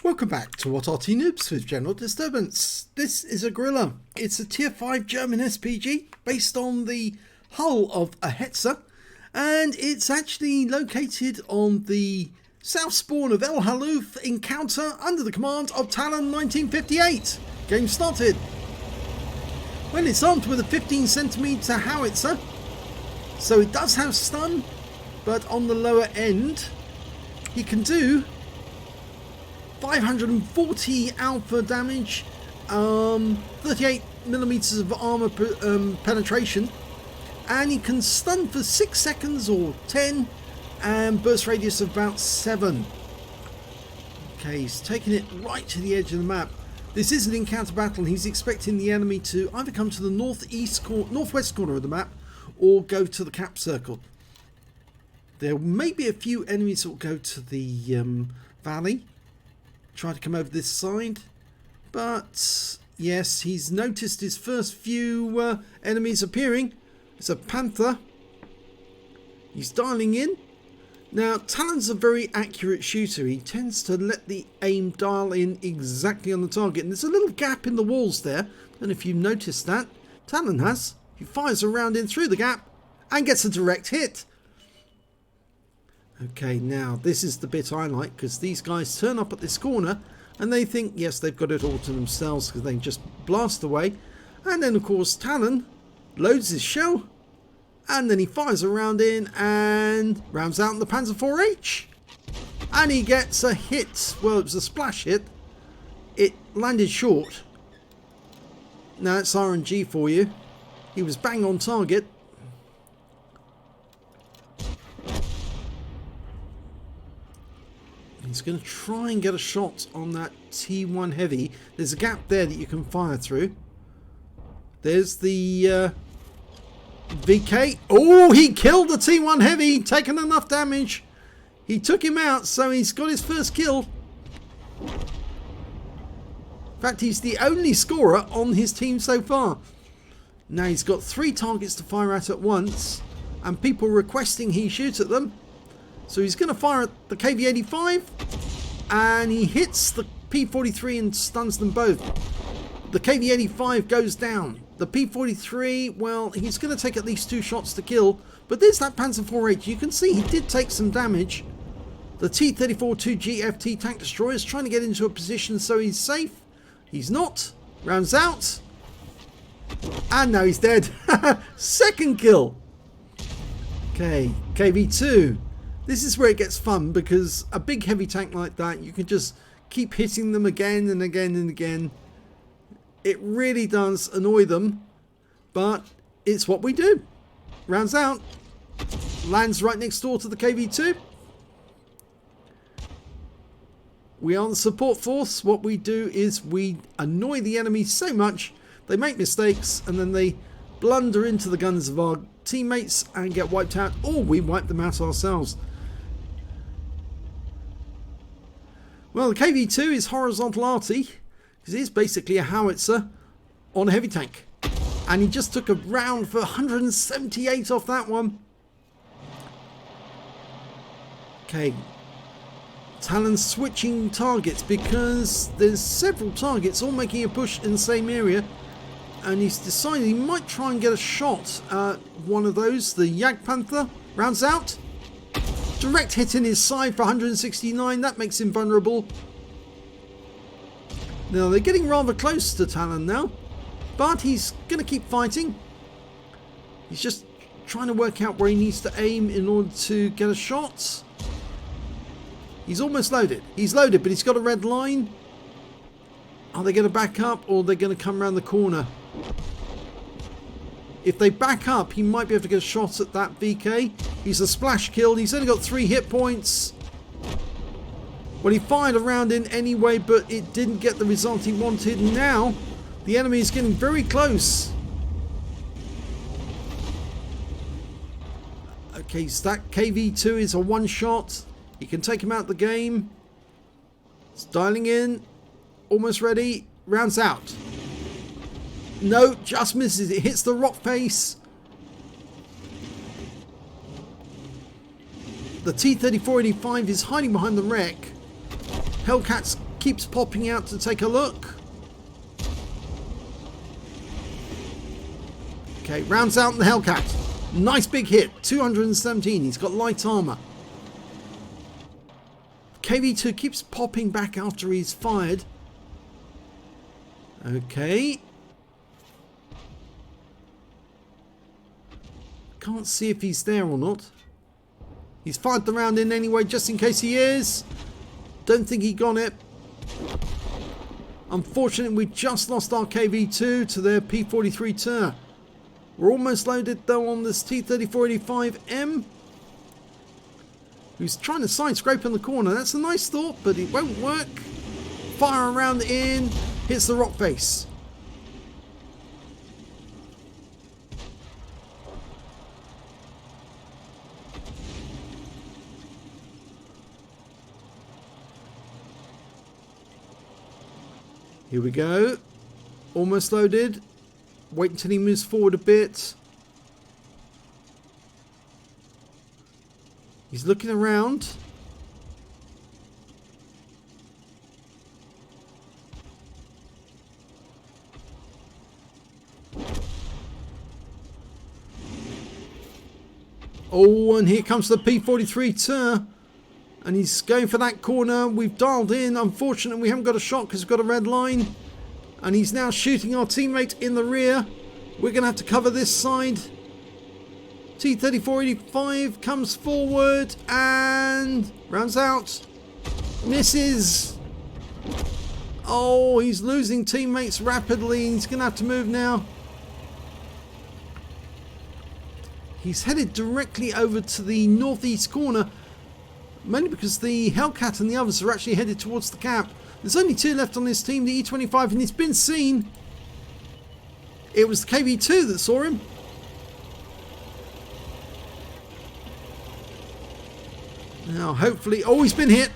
Welcome back to What Arty Noobs with General Disturbance. This is a Grille. It's a tier 5 German SPG based on the hull of a Hetzer, and it's actually located on the south spawn of El Halluf encounter under the command of Talon 1958. Game started. Well, it's armed with a 15cm howitzer, so it does have stun, but on the lower end he can do 540 alpha damage, 38mm of armor penetration, and he can stun for 6 seconds or 10, and burst radius of about 7. Okay, he's taking it right to the edge of the map. This is an encounter battle. He's expecting the enemy to either come to the northwest corner of the map or go to the cap circle. There may be a few enemies that will go to the valley, try to come over this side, but yes, he's noticed his first few enemies appearing. It's a panther. He's dialing in. Now, Talon's a very accurate shooter. He tends to let the aim dial in exactly on the target, and there's a little gap in the walls there. And if you noticed that, Talon has. He fires a round in through the gap and gets a direct hit. Okay, now this is the bit I like, because these guys turn up at this corner and they think, yes, they've got it all to themselves because they just blast away. And then, of course, Talon loads his shell and then he fires a round in and rounds out in the Panzer IV-H. And he gets a hit. Well, it was a splash hit. It landed short. Now, it's RNG for you. He was bang on target. He's going to try and get a shot on that T1 Heavy. There's a gap there that you can fire through. There's the VK. Oh, he killed the T1 Heavy. Taken enough damage. He took him out, so he's got his first kill. In fact, he's the only scorer on his team so far. Now he's got 3 targets to fire at once, and people requesting he shoot at them. So he's going to fire at the KV-85, and he hits the P-43 and stuns them both. The KV-85 goes down. The P-43, well, he's going to take at least 2 shots to kill, but there's that Panzer IV-H. You can see he did take some damage. The T-34-2 GFT tank destroyer is trying to get into a position so he's safe. He's not. Rounds out. And now he's dead. Second kill. Okay, KV-2. This is where it gets fun, because a big heavy tank like that, you can just keep hitting them again and again and again. It really does annoy them, but it's what we do. Rounds out. Lands right next door to the KV-2. We are the support force. What we do is we annoy the enemy so much, they make mistakes, and then they blunder into the guns of our teammates and get wiped out, or we wipe them out ourselves. Well, the KV-2 is horizontal Arty, because it is basically a howitzer on a heavy tank. And he just took a round for 178 off that one. Okay. Talon's switching targets because there's several targets all making a push in the same area. And he's decided he might try and get a shot at one of those. The Jagdpanther rounds out. Direct hit in his side for 169. That makes him vulnerable. Now, they're getting rather close to Talon now. But he's going to keep fighting. He's just trying to work out where he needs to aim in order to get a shot. He's almost loaded. He's loaded, but he's got a red line. Are they going to back up, or are they going to come around the corner? If they back up, he might be able to get a shot at that VK. He's a splash kill. He's only got 3 hit points. Well, he fired a round in anyway, but it didn't get the result he wanted. Now, the enemy is getting very close. Okay, so that KV-2 is a one-shot. He can take him out of the game. It's dialing in. Almost ready. Rounds out. No, just misses. It hits the rock face. The T-34-85 is hiding behind the wreck. Hellcat's keeps popping out to take a look. Okay, rounds out the Hellcat. Nice big hit, 217. He's got light armor. KV2 keeps popping back after he's fired. Okay. Can't see if he's there or not. He's fired the round in anyway, just in case he is. Don't think he got it. Unfortunately, we just lost our KV2 to their P43 Tur. We're almost loaded though on this T3485M. Who's trying to side scrape in the corner. That's a nice thought, but it won't work. Fire around in, hits the rock face. Here we go. Almost loaded. Wait until he moves forward a bit. He's looking around. Oh, and here comes the P43 Tur. And he's going for that corner. We've dialed in. Unfortunately, we haven't got a shot because we've got a red line. And he's now shooting our teammate in the rear. We're going to have to cover this side. T3485 comes forward and rounds out. Misses. Oh, he's losing teammates rapidly. He's going to have to move now. He's headed directly over to the northeast corner. Mainly because the Hellcat and the others are actually headed towards the cap. There's only two left on this team, the E25, and it's been seen. It was the KV2 that saw him. Now, hopefully... Oh, he's been hit.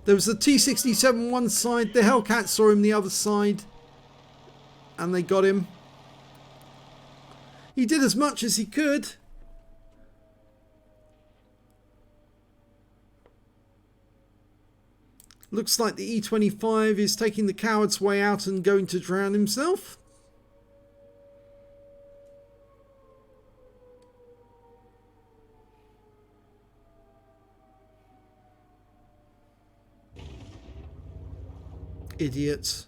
There was the T67 one side. The Hellcat saw him the other side. And they got him. He did as much as he could. Looks like the E25 is taking the coward's way out and going to drown himself. Idiot.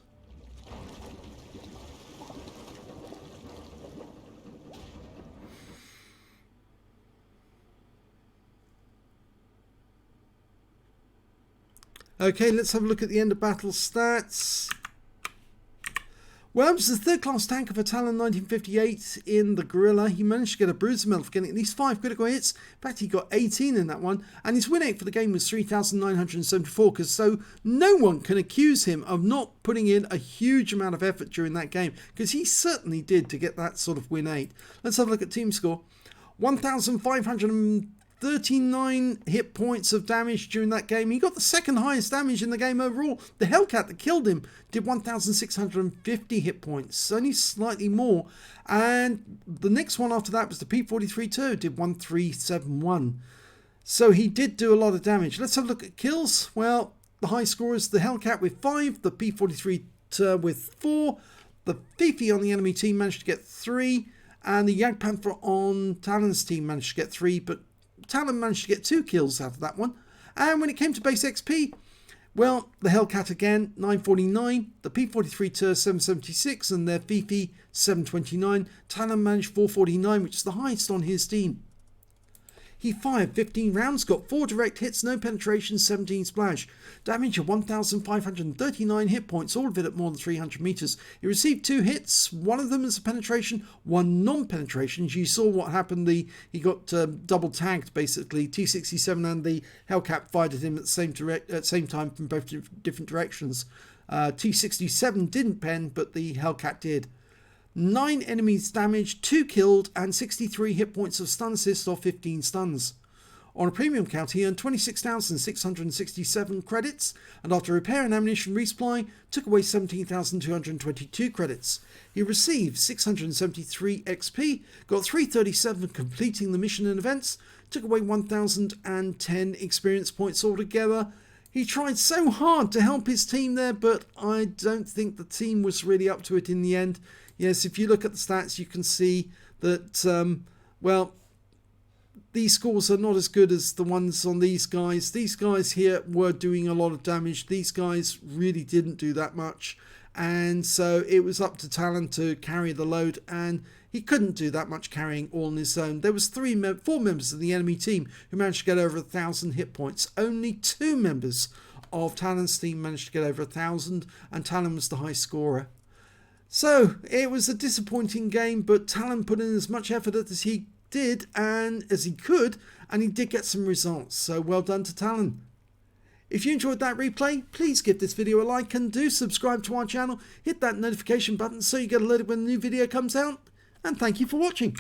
Okay, let's have a look at the end of battle stats. Well, it was the third class tank of a Talon 1958 in the Grille. He managed to get a bruiser medal for getting at least 5 critical hits. In fact, he got 18 in that one. And his win rate for the game was 3,974. So no one can accuse him of not putting in a huge amount of effort during that game. Because he certainly did to get that sort of win rate. Let's have a look at team score. 1,539 hit points of damage during that game. He got the second highest damage in the game overall. The Hellcat that killed him did 1,650 hit points, only slightly more. And the next one after that was the P43 Tur, did 1,371. So he did do a lot of damage. Let's have a look at kills. Well, the high scorers, the Hellcat with 5, the P43 Tur with 4, the Fifi on the enemy team managed to get 3, and the Jagdpanther on Talon's team managed to get 3, but Talon managed to get 2 kills out of that one. And when it came to base XP, well, the Hellcat again, 949, the P43 Tur 776, and their Fifi 729. Talon managed 449, which is the highest on his team. He fired 15 rounds, got 4 direct hits, no penetration, 17 splash. Damage of 1,539 hit points, all of it at more than 300 meters. He received 2 hits, one of them as a penetration, one non-penetration. You saw what happened, he got double tagged basically. T67 and the Hellcat fired at him at the same time from both different directions. T67 didn't pen, but the Hellcat did. 9 enemies damaged, 2 killed, and 63 hit points of stun assist or 15 stuns. On a premium count, he earned 26,667 credits, and after repair and ammunition resupply, took away 17,222 credits. He received 673 XP, got 337 completing the mission and events, took away 1,010 experience points altogether. He tried so hard to help his team there, but I don't think the team was really up to it in the end. Yes, if you look at the stats, you can see that, well, these scores are not as good as the ones on these guys. These guys here were doing a lot of damage. These guys really didn't do that much. And so it was up to Talon to carry the load, and he couldn't do that much carrying all on his own. There was 4 members of the enemy team who managed to get over 1,000 hit points. Only 2 members of Talon's team managed to get over 1,000, and Talon was the high scorer. So it was a disappointing game, but Talon put in as much effort as he did and as he could, and he did get some results. So well done to Talon. If you enjoyed that replay, please give this video a like and do subscribe to our channel. Hit that notification button so you get alerted when a new video comes out. And thank you for watching.